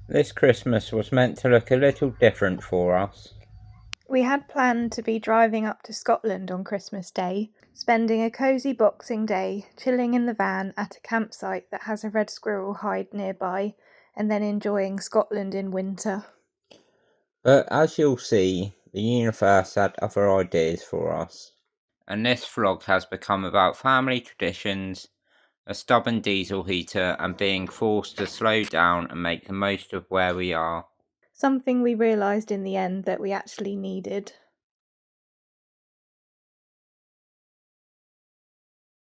This Christmas was meant to look a little different for us. We had planned to be driving up to Scotland on Christmas Day, spending a cosy Boxing Day chilling in the van at a campsite that has a red squirrel hide nearby, and then enjoying Scotland in winter. But as you'll see, the universe had other ideas for us. And this vlog has become about family traditions, a stubborn diesel heater, and being forced to slow down and make the most of where we are. Something we realised in the end that we actually needed.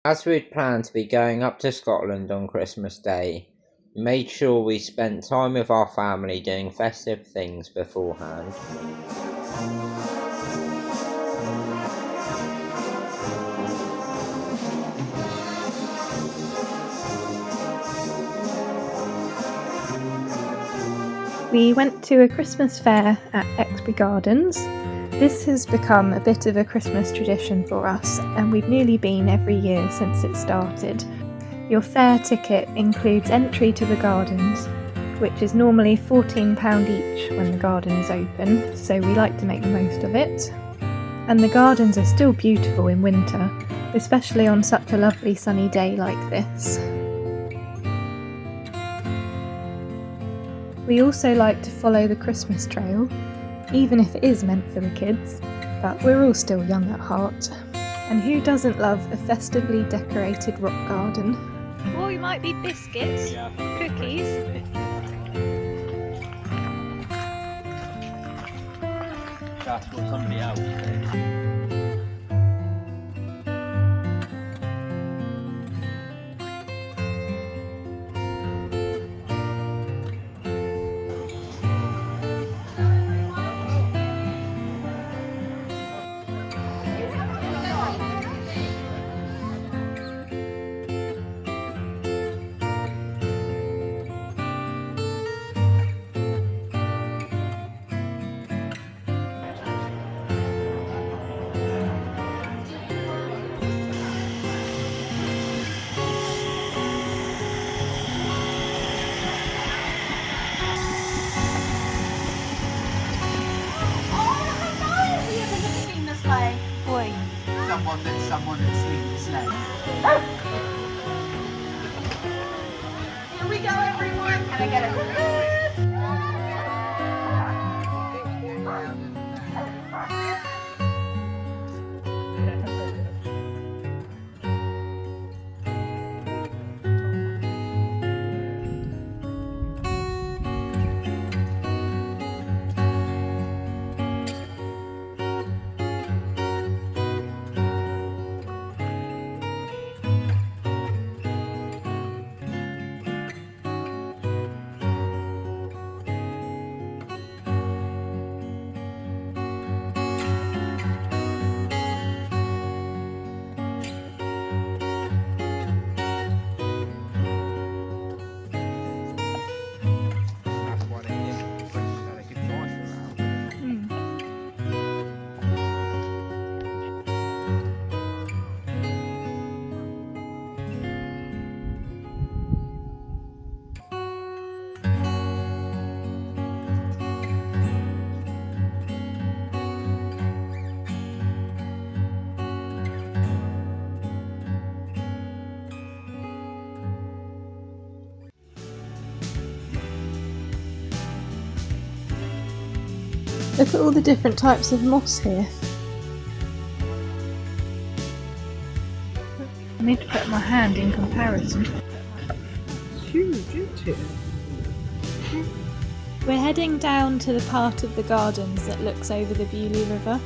As we'd planned to be going up to Scotland on Christmas Day, we made sure we spent time with our family doing festive things beforehand. We went to a Christmas fair at Exbury Gardens. This has become a bit of a Christmas tradition for us, and we've nearly been every year since it started. Your fair ticket includes entry to the gardens, which is normally £14 each when the garden is open, so we like to make the most of it. And the gardens are still beautiful in winter, especially on such a lovely sunny day like this. We also like to follow the Christmas trail, even if it is meant for the kids, but we're all still young at heart. And who doesn't love a festively decorated rock garden? Or you might be biscuits, cookies. That's what somebody else said. Someone that's seen the sleigh. Here we go, everyone. Can I get it? Look at all the different types of moss here. I need to put my hand in comparison. Huge, isn't it? We're heading down to the part of the gardens that looks over the Beaulieu River.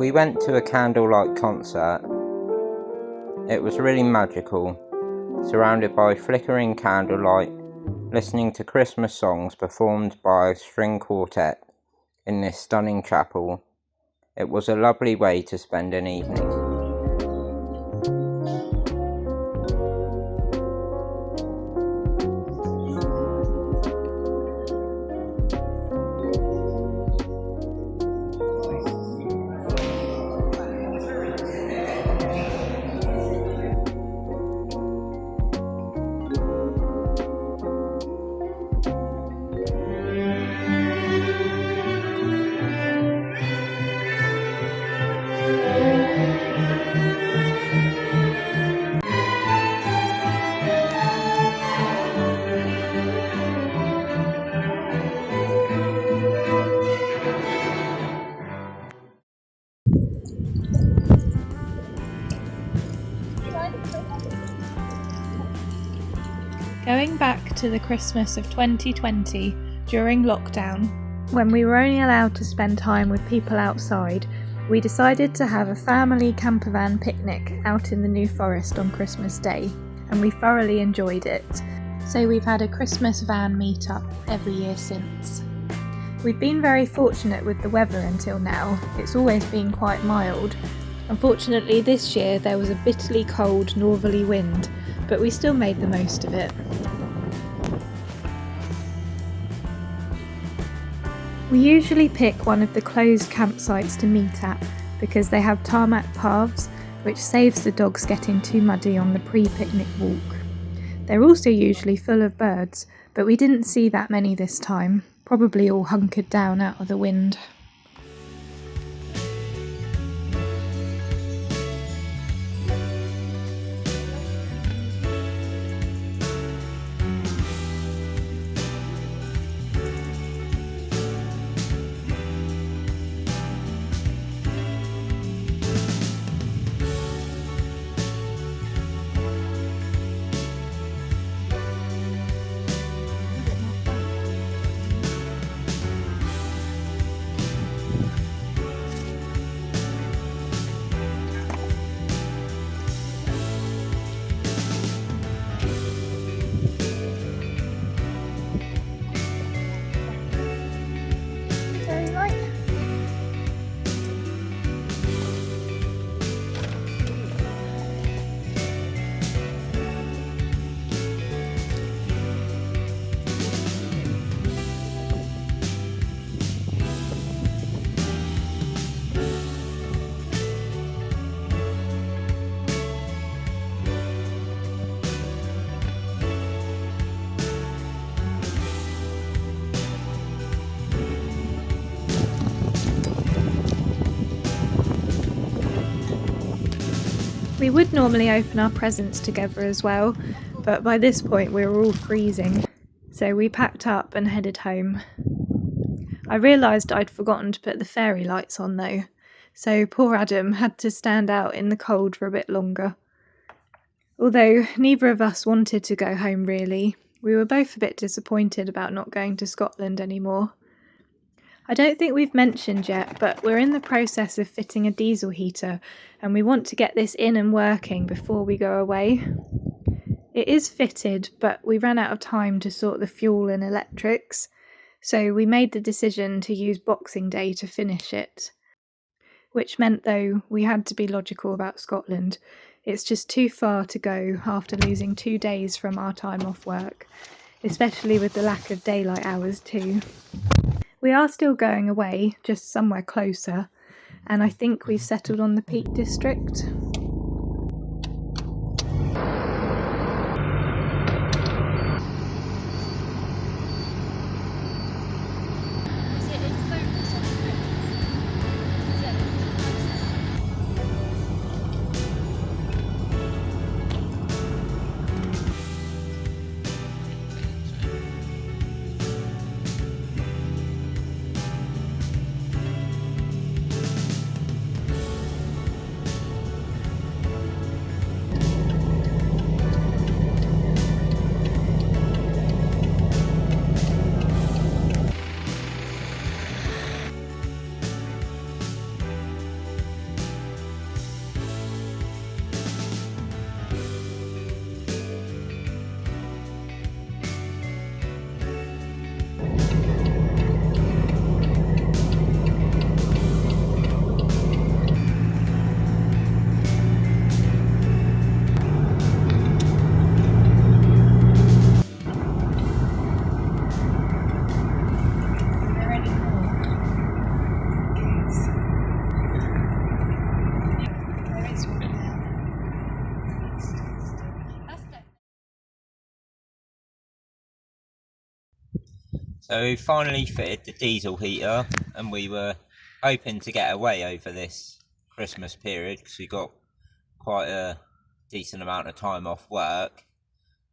We went to a Candlelight concert. It was really magical, surrounded by flickering candlelight, listening to Christmas songs performed by a string quartet in this stunning chapel. It was a lovely way to spend an evening. Going back to the Christmas of 2020 during lockdown, when we were only allowed to spend time with people outside, we decided to have a family campervan picnic out in the New Forest on Christmas Day, and we thoroughly enjoyed it. So we've had a Christmas van meetup every year since. We've been very fortunate with the weather until now. It's always been quite mild. Unfortunately this year there was a bitterly cold northerly wind, but we still made the most of it. We usually pick one of the closed campsites to meet at because they have tarmac paths, which saves the dogs getting too muddy on the pre-picnic walk. They're also usually full of birds, but we didn't see that many this time, probably all hunkered down out of the wind. We would normally open our presents together as well, but by this point we were all freezing, so we packed up and headed home. I realised I'd forgotten to put the fairy lights on though, so poor Adam had to stand out in the cold for a bit longer. Although neither of us wanted to go home really, we were both a bit disappointed about not going to Scotland anymore. I don't think we've mentioned yet, but we're in the process of fitting a diesel heater and we want to get this in and working before we go away. It is fitted, but we ran out of time to sort the fuel and electrics, so we made the decision to use Boxing Day to finish it. Which meant, though, we had to be logical about Scotland. It's just too far to go after losing 2 days from our time off work, especially with the lack of daylight hours too. We are still going away, just somewhere closer, and I think we've settled on the Peak District. So we finally fitted the diesel heater, and we were hoping to get away over this Christmas period because we got quite a decent amount of time off work.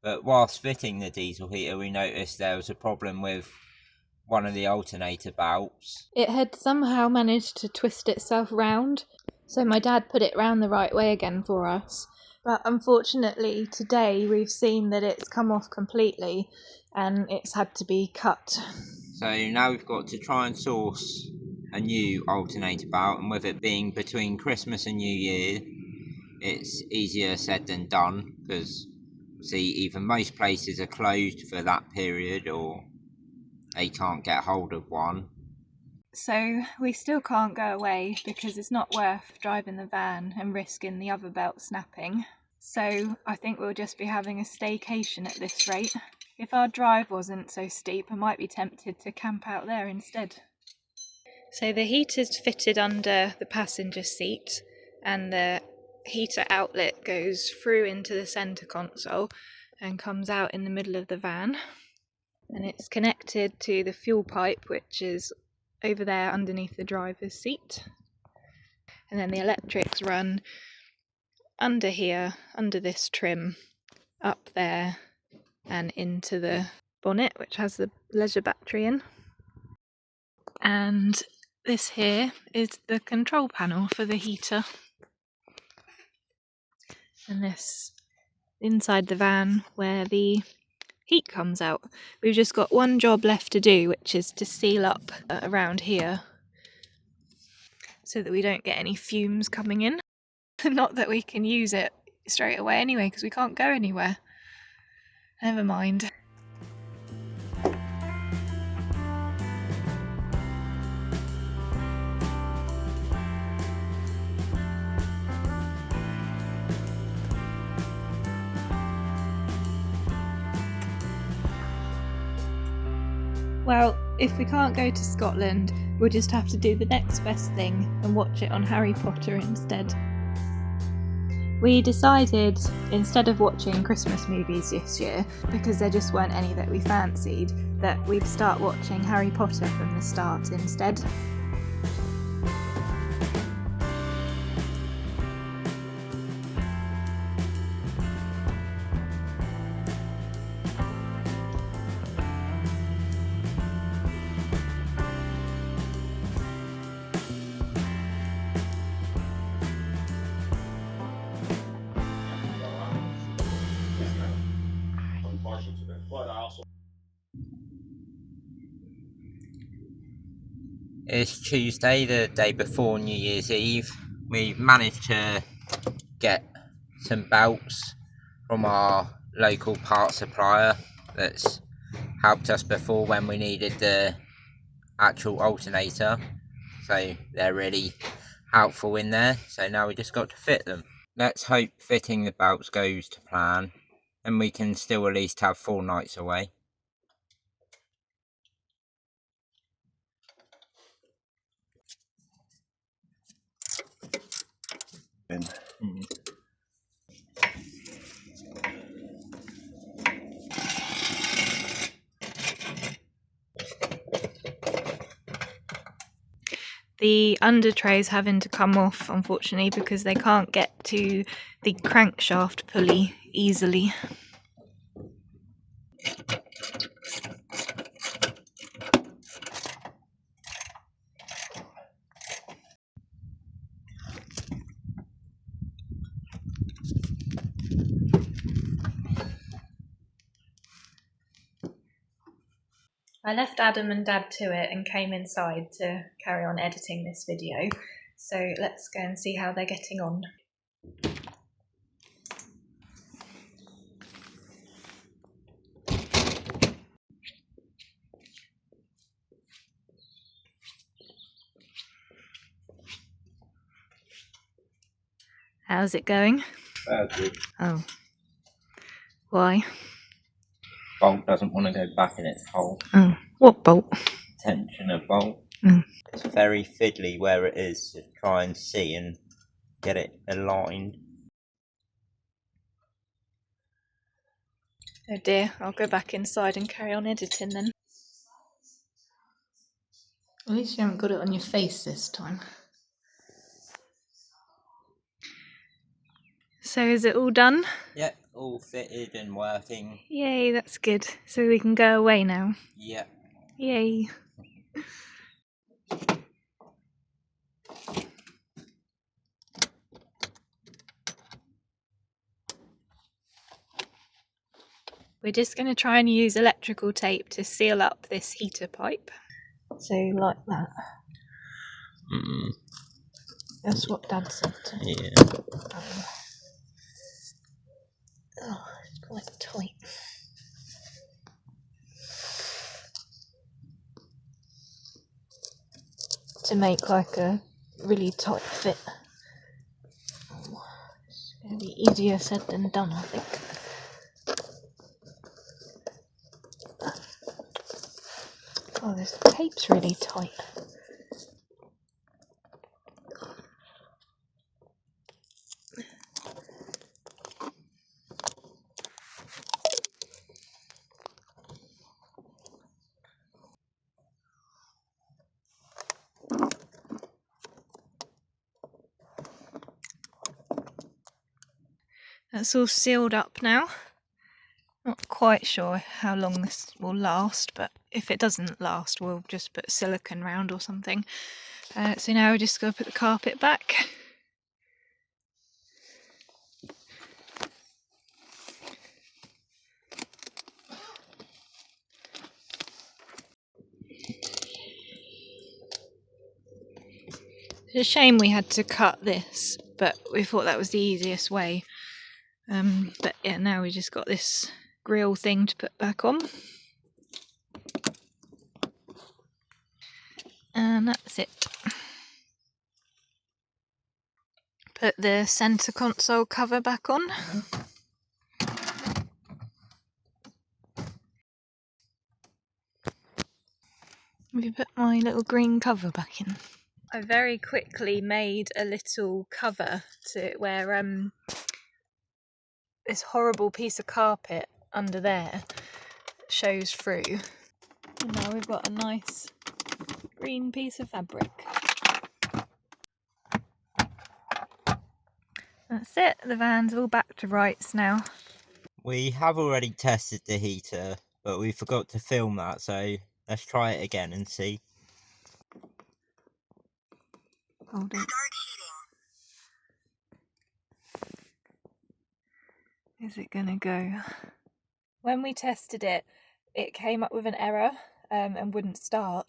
But whilst fitting the diesel heater, we noticed there was a problem with one of the alternator belts. It had somehow managed to twist itself round, so my dad put it round the right way again for us. But unfortunately today we've seen that it's come off completely and it's had to be cut. So now we've got to try and source a new alternator belt, and with it being between Christmas and New Year, it's easier said than done, because see, either most places are closed for that period or they can't get hold of one. So we still can't go away because it's not worth driving the van and risking the other belt snapping. So I think we'll just be having a staycation at this rate. If our drive wasn't so steep, I might be tempted to camp out there instead. So the heater's fitted under the passenger seat, and the heater outlet goes through into the centre console and comes out in the middle of the van. And it's connected to the fuel pipe, which is over there underneath the driver's seat. And then the electrics run under here, under this trim, up there and into the bonnet, which has the leisure battery in. And this here is the control panel for the heater. And this inside the van where the heat comes out. We've just got one job left to do, which is to seal up around here so that we don't get any fumes coming in. Not that we can use it straight away anyway, because we can't go anywhere. Never mind. Well, if we can't go to Scotland, we'll just have to do the next best thing and watch it on Harry Potter instead. We decided, instead of watching Christmas movies this year, because there just weren't any that we fancied, that we'd start watching Harry Potter from the start instead. It's Tuesday, the day before New Year's Eve. We've managed to get some belts from our local part supplier that's helped us before when we needed the actual alternator. So they're really helpful in there. So now we just got to fit them. Let's hope fitting the belts goes to plan and we can still at least have 4 nights away. The under tray's having to come off, unfortunately, because they can't get to the crankshaft pulley easily. I left Adam and Dad to it and came inside to carry on editing this video, so let's go and see how they're getting on. How's it going? Good. Oh. Why? Bolt doesn't want to go back in its hole. Oh. What bolt? Tensioner bolt. Mm. It's very fiddly where it is to try and see and get it aligned. Oh dear, I'll go back inside and carry on editing then. At least you haven't got it on your face this time. So is it all done? Yep, all fitted and working. Yay, that's good. So we can go away now. Yep. Yay. We're just going to try and use electrical tape to seal up this heater pipe. So like that. That's what Dad said to me. Yeah. Oh, it's quite tight. To make like a really tight fit. It's going to be easier said than done, I think. Oh, this tape's really tight. That's all sealed up now. Not quite sure how long this will last, but if it doesn't last, we'll just put silicone round or something. So now we're just going to put the carpet back. It's a shame we had to cut this, but we thought that was the easiest way. But yeah, now we just got this grill thing to put back on. And that's it. Put the centre console cover back on. Have you put my little green cover back in? I very quickly made a little cover to where this horrible piece of carpet under there shows through. And now we've got a nice green piece of fabric. That's it, the van's all back to rights now. We have already tested the heater, but we forgot to film that, so let's try it again and see. Hold it. Is it gonna go? When we tested it, it came up with an error and wouldn't start.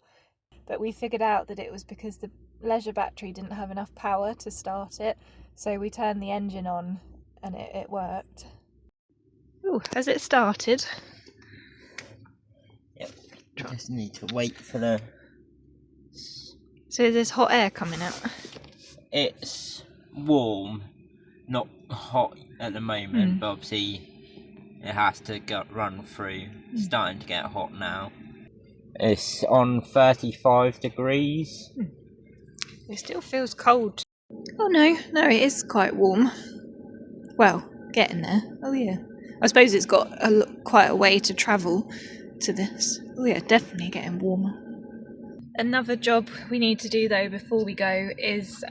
But we figured out that it was because the leisure battery didn't have enough power to start it. So we turned the engine on and it worked. Ooh, has it started? Yep. Just need to wait for the... So there's hot air coming out? It's warm, not hot at the moment, but obviously it has to run through. It's starting to get hot now. It's on 35 degrees. It still feels cold. Oh no, it is quite warm. Well, getting there. Oh yeah. I suppose it's got quite a way to travel to this. Oh yeah, definitely getting warmer. Another job we need to do though before we go is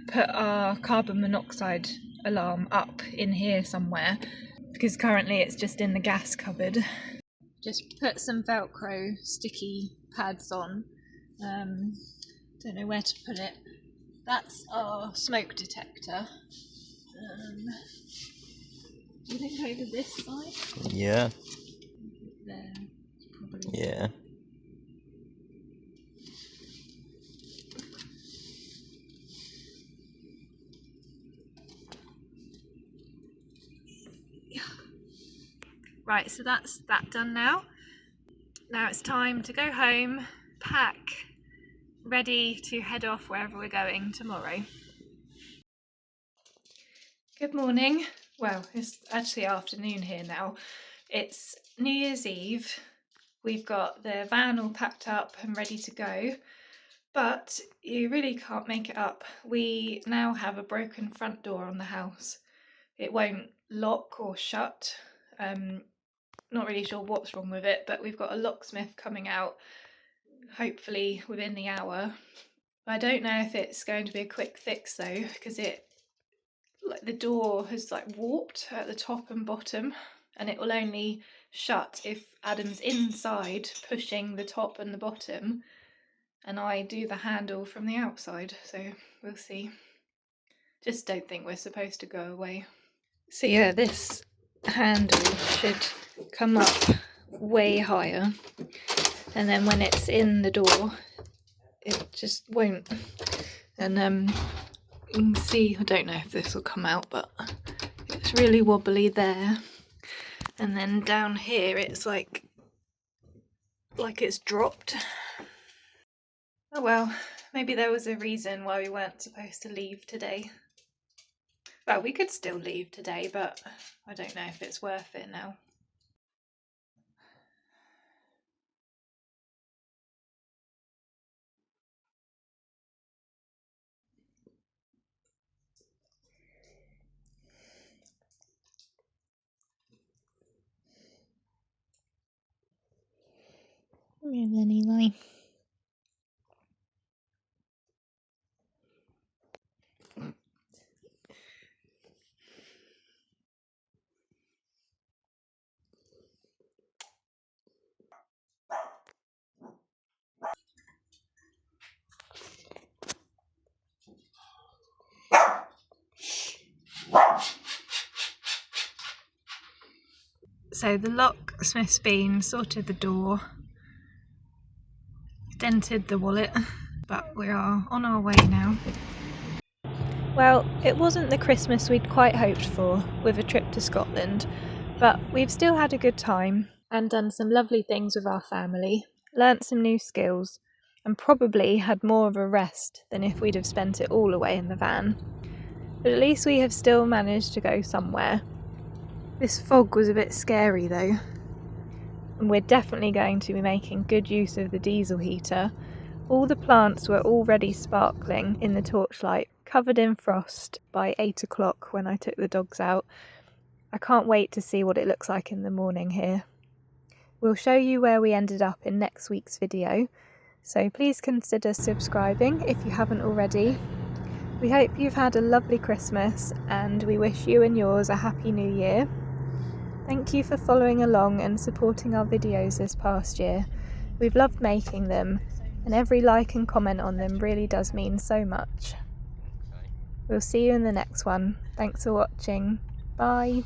put our carbon monoxide alarm up in here somewhere, because currently it's just in the gas cupboard. Just put some Velcro sticky pads on. Don't know where to put it. That's our smoke detector. Do you think over this side? Yeah. There, probably. Yeah. Right, so that's that done now. Now it's time to go home, pack, ready to head off wherever we're going tomorrow. Good morning. Well, it's actually afternoon here now. It's New Year's Eve. We've got the van all packed up and ready to go, but you really can't make it up. We now have a broken front door on the house. It won't lock or shut. Not really sure what's wrong with it, but we've got a locksmith coming out hopefully within the hour. I don't know if it's going to be a quick fix though, because the door has like warped at the top and bottom, and it will only shut if Adam's inside pushing the top and the bottom, and I do the handle from the outside, so we'll see. Just don't think we're supposed to go away. So yeah, this handle should come up way higher, and then when it's in the door it just won't. And you can see, I don't know if this will come out, but it's really wobbly there, and then down here it's like it's dropped. Oh well, maybe there was a reason why we weren't supposed to leave today. Well, we could still leave today, but I don't know if it's worth it now. Come here then, Eli. So the locksmith's been sorted the door, dented the wallet, but we are on our way now. Well, it wasn't the Christmas we'd quite hoped for with a trip to Scotland, but we've still had a good time and done some lovely things with our family, learnt some new skills, and probably had more of a rest than if we'd have spent it all away in the van. But at least we have still managed to go somewhere. This fog was a bit scary though, and we're definitely going to be making good use of the diesel heater. All the plants were already sparkling in the torchlight, covered in frost by 8 o'clock when I took the dogs out. I can't wait to see what it looks like in the morning here. We'll show you where we ended up in next week's video, so please consider subscribing if you haven't already. We hope you've had a lovely Christmas, and we wish you and yours a happy new year. Thank you for following along and supporting our videos this past year. We've loved making them, and every like and comment on them really does mean so much. We'll see you in the next one. Thanks for watching. Bye.